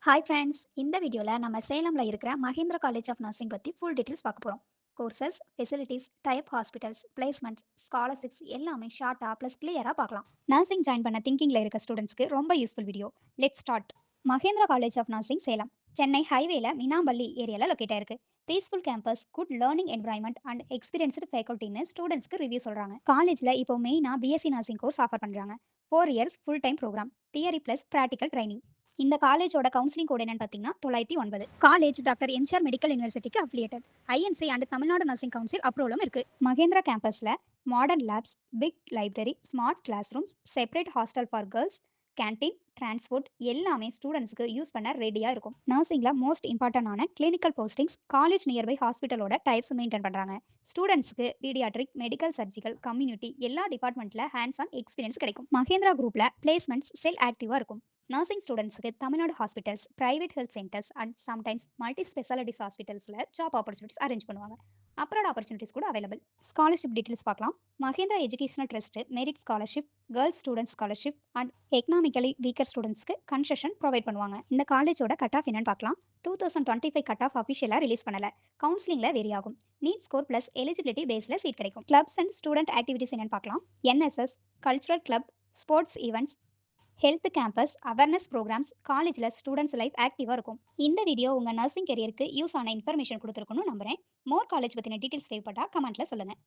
Hi friends, இந்த வீடியோவில் நம்ம சேலமில் இருக்கிற மஹிந்திரா காலேஜ் ஆஃப் நர்சிங் பற்றி ஃபுல் டீட்டெயில்ஸ் பார்க்க போகிறோம். Courses, facilities, type hospitals, placements, scholarships எல்லாமே ஷார்ட்டாக ப்ளஸ் கிளியராக பார்க்கலாம். நர்சிங் ஜாயின் பண்ண திங்கிங்கில் இருக்க ஸ்டூடெண்ட்ஸ்க்கு ரொம்ப useful video. Let start. Mahindra college of nursing Salem Chennai ஹைவேல மினாம்பள்ளி ஏரியாவில் லொக்கேட் ஆயிருக்கு. Peaceful campus, good learning environment and experienced ஃபேக்கல்ட்டின்னு ஸ்டூடெண்ட்ஸ்க்கு ரிவ்யூ சொல்கிறாங்க. காலேஜில் இப்போ மெயினாக பிஎஸ்சி நர்சிங் கோர்ஸ் ஆஃபர் பண்ணுறாங்க. 4 years full time program, theory plus practical training. இந்த காலேஜோட கவுன்சிலிங் கோட் என்னன்னு பார்த்தீங்கன்னா 909. காலேஜ் டாக்டர் எம்ஜிஆர் மெடிக்கல் யூனிவர்சிட்டிக்கு affiliated. INC and Tamil Nadu nursing council அப்ரூவலும் இருக்கு. மகேந்திரா கேம்பஸ்ல modern labs, big library, smart class rooms, separate hostel for girls, canteen, transport எல்லாமே ஸ்டூடெண்ட்ஸ்க்கு யூஸ் பண்ண ரெடியாக இருக்கும். நர்சிங்ல மோஸ்ட் இம்பார்ட்டன்டான கிளினிக்கல் போஸ்டிங்ஸ் காலேஜ் நியர்பை ஹாஸ்பிட்டலோட டைப்ஸ் மெயின்டைன் பண்ணுறாங்க. ஸ்டூடெண்ட்ஸ்க்கு பீடியாட்ரிக், மெடிக்கல், சர்ஜிக்கல், கம்யூனிட்டி எல்லா டிபார்ட்மெண்ட்ல ஹேண்ட்ஸ் ஆன் எக்ஸ்பீரியன்ஸ் கிடைக்கும். மகேந்திரா குரூப்ல பிளேஸ்மெண்ட்ஸ் செல் ஆக்டிவாக இருக்கும். நர்சிங் ஸ்டூடெண்ட்ஸ்க்கு Tamil Nadu hospitals, private health centres and sometimes multi specialities ஹாஸ்பிட்டல்ஸில் ஜாப் ஆப்பர்ச்சுனிட்டிஸ் அரேஞ்ச் பண்ணுவாங்க. அப்ராட் ஆப்பர்ச்சுனிட்டிஸ் கூட அவைலபிள். ஸ்காலர்ஷிப் டீட்டெயில்ஸ் பார்க்கலாம். Mahendra educational trust merit scholarship, girls students scholarship and economically weaker ஸ்டூடெண்ட்ஸ்க்கு கன்செஷன் ப்ரொவைட் பண்ணுவாங்க. இந்த காலேஜோட கட் ஆஃப் என்னன்னு பார்க்கலாம். 2025 கட் ஆஃப் அஃபிஷியலாக ரிலீஸ் பண்ணல. கவுன்சிலிங்கில் வேரி ஆகும். நீட் ஸ்கோர் ப்ளஸ் எலிஜிபிலிட்டி பேஸில் சீட் கிடைக்கும். கிளப்ஸ் அண்ட் ஸ்டூடெண்ட் ஆக்டிவிட்டிஸ் என்னன்னு பார்க்கலாம். NSS, cultural club, sports events, health campus, awareness programmes, காலேஜில் ஸ்டூடெண்ட்ஸ் லைஃப் ஆக்டிவாக இருக்கும். இந்த வீடியோ உங்கள் நர்சிங் கெரியருக்கு யூஸ் ஆன இன்ஃபர்மேஷன் கொடுத்துருக்கணும்னு நம்புறேன். மோர் காலேஜ் பற்றின டீட்டெயில்ஸ் தேவைப்பட்டால் கமெண்ட்டில் சொல்லுங்கள்.